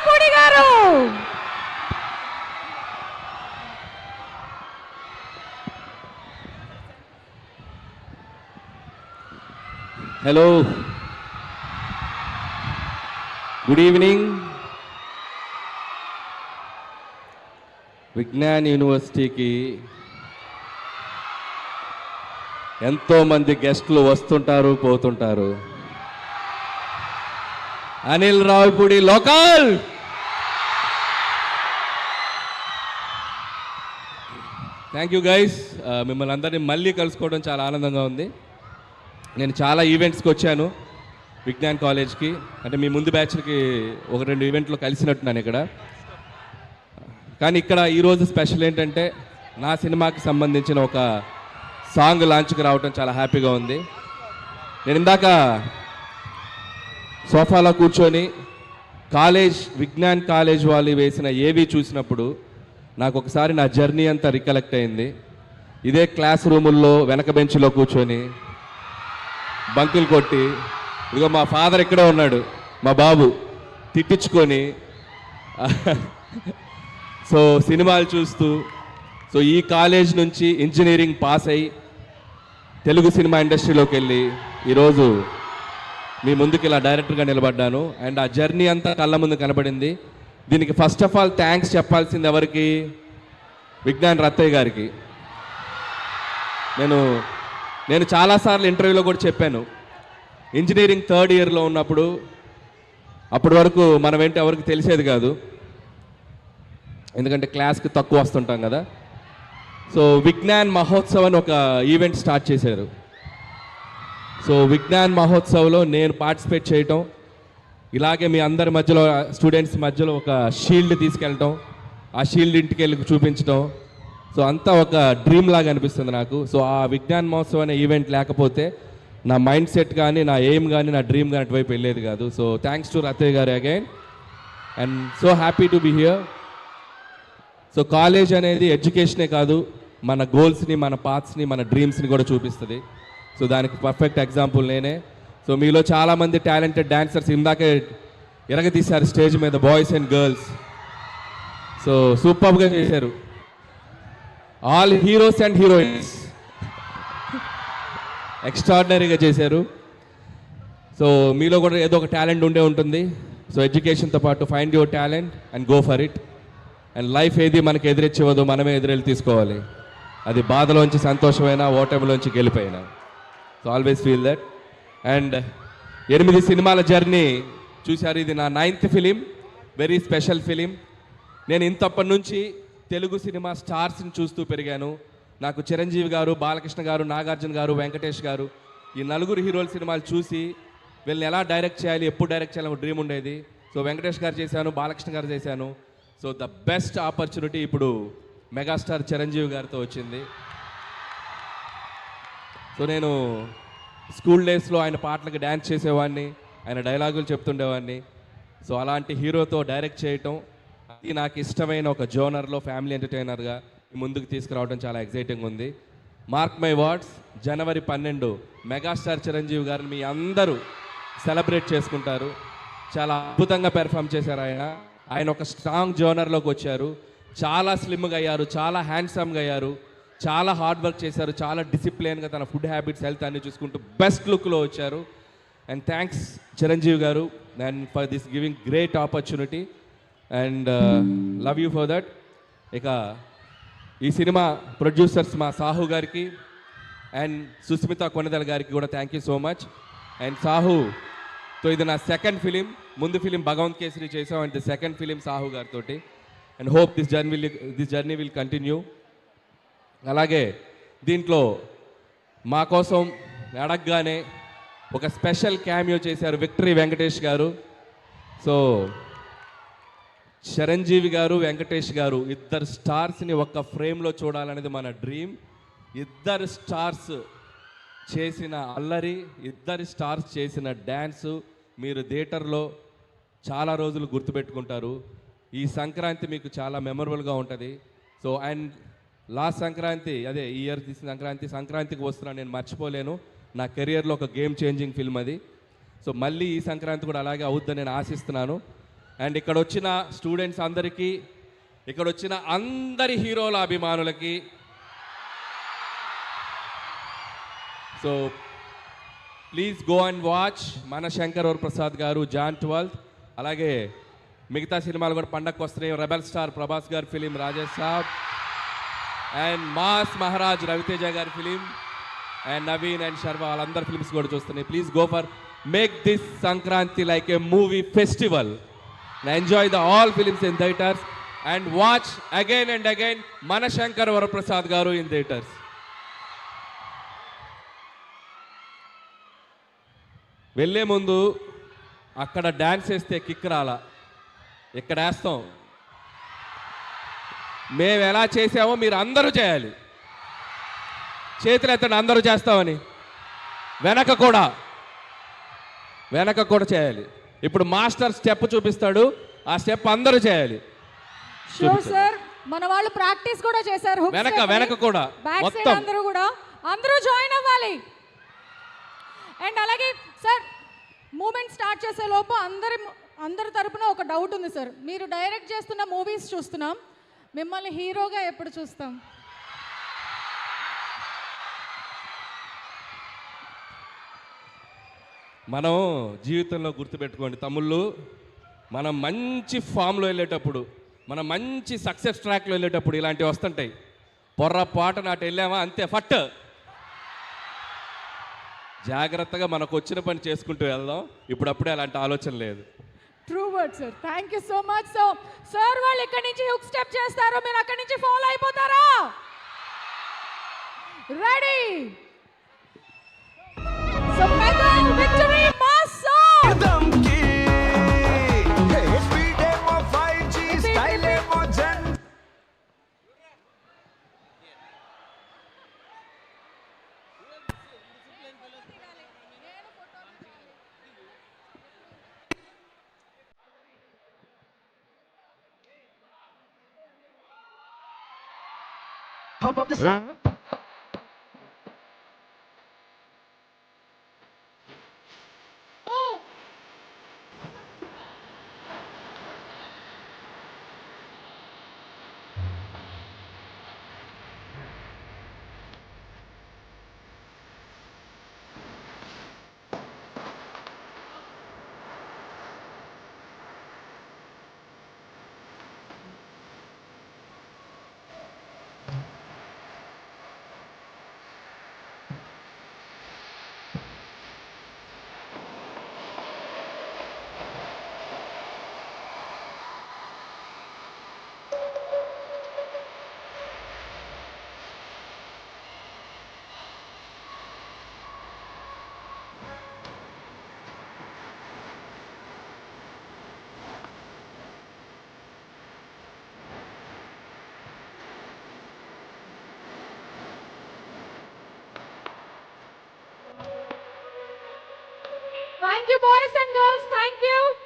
రాయపూడి గారు. Hello, good evening. Vignan యూనివర్సిటీకి ఎంతోమంది గెస్టులు వస్తుంటారు, పోతుంటారు. Anil Ravipudi local. Thank you guys. మిమ్మల్ని అందరినీ మళ్ళీ కలుసుకోవడం చాలా ఆనందంగా ఉంది. నేను చాలా ఈవెంట్స్కి వచ్చాను విజ్ఞాన్ కాలేజ్కి. అంటే మీ ముందు బ్యాచ్లకి 1-2 ఈవెంట్లో కలిసినట్టున్నాను ఇక్కడ. కానీ ఇక్కడ ఈరోజు స్పెషల్ ఏంటంటే నా సినిమాకి సంబంధించిన ఒక సాంగ్ లాంచ్కి రావడం చాలా హ్యాపీగా ఉంది. నేను ఇందాక సోఫాలో కూర్చొని విజ్ఞాన్ కాలేజ్ వాళ్ళు వేసిన ఏవి చూసినప్పుడు నాకు ఒకసారి నా జర్నీ అంతా రికలెక్ట్ అయింది. ఇదే క్లాస్ రూముల్లో వెనక బెంచ్లో కూర్చొని బంకులు కొట్టి, ఇదిగో మా ఫాదర్ ఇక్కడే ఉన్నాడు, మా బాబు, తిట్టించుకొని సో సినిమాలు చూస్తూ, సో ఈ కాలేజ్ నుంచి ఇంజనీరింగ్ పాస్ అయ్యి తెలుగు సినిమా ఇండస్ట్రీలోకి వెళ్ళి ఈరోజు మీ ముందుకు ఇలా డైరెక్టర్గా నిలబడ్డాను. అండ్ ఆ జర్నీ అంతా కళ్ళ ముందు కనబడింది. దీనికి ఫస్ట్ ఆఫ్ ఆల్ థ్యాంక్స్ చెప్పాల్సింది ఎవరికి? విజ్ఞాన్ రత్తయ్య గారికి. నేను చాలాసార్లు ఇంటర్వ్యూలో కూడా చెప్పాను, ఇంజనీరింగ్ 3rd ఇయర్లో ఉన్నప్పుడు, అప్పటి వరకు మనం ఏంటి ఎవరికి తెలిసేది కాదు, ఎందుకంటే క్లాస్కి తక్కువ వస్తుంటాం కదా. సో విజ్ఞాన్ మహోత్సవ్ అని ఒక ఈవెంట్ స్టార్ట్ చేశారు. సో విజ్ఞాన్ మహోత్సవ్లో నేను పార్టిసిపేట్ చేయటం, ఇలాగే మీ అందరి మధ్యలో స్టూడెంట్స్ మధ్యలో ఒక షీల్డ్ తీసుకెళ్ళటం, ఆ షీల్డ్ ఇంటికి వెళ్ళి చూపించడం, సో అంతా ఒక డ్రీమ్ లాగా అనిపిస్తుంది నాకు. సో ఆ విజ్ఞాన్ మహోత్సవ్ అనే ఈవెంట్ లేకపోతే నా మైండ్ సెట్ కానీ, నా ఎయిమ్ కానీ, నా డ్రీమ్ కానీ అటువైపు వెళ్ళేది కాదు. సో థ్యాంక్స్ టు రత్తయ్య గారు again, and so happy to be here. So college అనేది ఎడ్యుకేషనే కాదు, మన గోల్స్ని, మన పాత్స్ని, మన డ్రీమ్స్ని కూడా చూపిస్తుంది. సో దానికి పర్ఫెక్ట్ ఎగ్జాంపుల్ నేనే. సో మీలో చాలామంది టాలెంటెడ్ డాన్సర్స్ ఇందాకే ఎరగదీశారు స్టేజ్ మీద, బాయ్స్ అండ్ గర్ల్స్. సో సూపర్గా చేశారు, ఆల్ హీరోస్ అండ్ హీరోయిన్స్ ఎక్స్ట్రాడినరీగా చేశారు. సో మీలో కూడా ఏదో ఒక టాలెంట్ ఉండే ఉంటుంది. సో ఎడ్యుకేషన్తో పాటు find your talent and go for it. And life ఏది మనకి ఎదురిచ్చివ్వదు, మనమే ఎదురెళ్ళి తీసుకోవాలి. అది బాధలోంచి సంతోషమైనా, ఓటమిలోంచి గెలిపోయినా. So always feel that. And 8 సినిమాల జర్నీ చూశారు. ఇది నా 9th film, very special film. నేను ఇంతప్పటి నుంచి తెలుగు సినిమా స్టార్స్ని చూస్తూ పెరిగాను. నాకు చిరంజీవి గారు, బాలకృష్ణ గారు, నాగార్జున గారు, వెంకటేష్ గారు, ఈ 4 హీరోల సినిమాలు చూసి వీళ్ళని ఎలా డైరెక్ట్ చేయాలి, ఎప్పుడు డైరెక్ట్ చేయాలని ఒక డ్రీమ్ ఉండేది. సో వెంకటేష్ గారు చేశాను, బాలకృష్ణ గారు చేశాను. సో ద బెస్ట్ ఆపర్చునిటీ ఇప్పుడు మెగాస్టార్ చిరంజీవి గారితో వచ్చింది. సో నేను స్కూల్ డేస్లో ఆయన పాటలకు డ్యాన్స్ చేసేవాడిని, ఆయన డైలాగులు చెప్తుండేవాడిని. సో అలాంటి హీరోతో డైరెక్ట్ చేయటం, అది నాకు ఇష్టమైన ఒక జోనర్లో ఫ్యామిలీ ఎంటర్టైనర్గా ముందుకు తీసుకురావడం చాలా ఎక్సైటింగ్ ఉంది. Mark my words, January 12 megastar Chiranjeevi గారిని మీ అందరూ సెలబ్రేట్ చేసుకుంటారు. చాలా అద్భుతంగా పెర్ఫామ్ చేశారు ఆయన ఒక స్ట్రాంగ్ జోనర్లోకి వచ్చారు. చాలా స్లిమ్గా అయ్యారు, చాలా హ్యాండ్సమ్గా అయ్యారు, చాలా హార్డ్ వర్క్ చేశారు, చాలా డిసిప్లిన్గా తన ఫుడ్ హ్యాబిట్స్, హెల్త్ అన్ని చూసుకుంటూ బెస్ట్ లుక్లో వచ్చారు. అండ్ థ్యాంక్స్ చిరంజీవి గారు and for this giving great opportunity and love you for that. ఇక ఈ సినిమా ప్రొడ్యూసర్స్ మా సాహు గారికి అండ్ సుస్మిత కొనిదల గారికి కూడా thank you so much. And సాహుతో ఇది నా 2nd ఫిలిం. ముందు ఫిలిం భగవంత్ కేసరి చేసాం, and the 2nd film Sahu గారితో. And hope this journey will continue. అలాగే దీంట్లో మా కోసం అడగగానే ఒక స్పెషల్ క్యామియో చేశారు విక్టరీ వెంకటేష్ గారు. సో చిరంజీవి గారు, వెంకటేష్ గారు, ఇద్దరు స్టార్స్ని ఒక్క ఫ్రేమ్లో చూడాలనేది మన డ్రీమ్. ఇద్దరు స్టార్స్ చేసిన అల్లరి, ఇద్దరు స్టార్స్ చేసిన డ్యాన్సు మీరు థియేటర్లో చాలా రోజులు గుర్తుపెట్టుకుంటారు. ఈ సంక్రాంతి మీకు చాలా మెమరబుల్గా ఉంటుంది. సో అండ్ లాస్ట్ సంక్రాంతి, అదే ఈ ఇయర్ తీసిన సంక్రాంతికి వస్తున్నాను, నేను మర్చిపోలేను. నా కెరియర్లో ఒక గేమ్ చేంజింగ్ ఫిల్మ్ అది. సో మళ్ళీ ఈ సంక్రాంతి కూడా అలాగే అవుద్దని నేను ఆశిస్తున్నాను. అండ్ ఇక్కడ వచ్చిన స్టూడెంట్స్ అందరికీ, ఇక్కడ వచ్చిన అందరి హీరోల అభిమానులకి, so please go and watch మన శంకర్ వరప్రసాద్ గారు జాన్ 12. అలాగే మిగతా సినిమాలు కూడా పండగకు వస్తున్నాయి. రెబల్ స్టార్ ప్రభాస్ గారి film Rajesh Saab, and mass Maharaj Raviteja గారి film, and Naveen and Sharma వాళ్ళందరి ఫిలిమ్స్ కూడా చూస్తున్నాయి. Please go for make this Sankranti like a movie festival. Enjoy the all films in theatres and watch again and again మన శంకర్ వరప్రసాద్ గారు ఇన్ థియేటర్స్. వెళ్ళే ముందు అక్కడ డ్యాన్స్ వేస్తే కిక్ రాలా, ఇక్కడ వేస్తాం. మేము ఎలా చేసామో మీరు అందరూ చేయాలి. చేతులు ఎత్తండి అందరూ చేస్తామని. వెనక కూడా చేయాలి. ఇప్పుడు మాస్టర్ స్టెప్ చూపిస్తాడు, ఆ స్టెప్ అందరూ చేయాలి. సార్ మన వాళ్ళు ప్రాక్టీస్ కూడా చేశారు. వెనక కూడా మొత్తం అందరూ జాయిన్ అవ్వాలి. అండ్ అలాగే సార్ మూమెంట్ స్టార్ట్ చేసే లోపు అందరి తరపున ఒక డౌట్ ఉంది సార్. మీరు డైరెక్ట్ చేస్తున్న మూవీస్ చూస్తున్నాం, మిమ్మల్ని హీరోగా ఎప్పుడు చూస్తాం? మనం జీవితంలో గుర్తుపెట్టుకోండి తమ్ముళ్ళు, మనం మంచి ఫామ్లో వెళ్ళేటప్పుడు, మనం మంచి సక్సెస్ ట్రాక్లో వెళ్ళేటప్పుడు ఇలాంటివి వస్తుంటాయి. పొర్రపాటు నాటి వెళ్ళామా అంతే ఫట్. జాగ్రత్తగా మనకు వచ్చిన పని చేసుకుంటూ వెళ్దాం. ఇప్పుడప్పుడే అలాంటి ఆలోచన లేదు. True word sir. Thank you so much. So sir వాళ్ళు ఇక్కడి నుంచి హుక్ స్టెప్ చేస్తారు, మీరు అక్కడి నుంచి ఫాలో అయిపోతారా? Ready? So mega victory mass song. Pump up the sound. Thank you boys and girls. Thank you.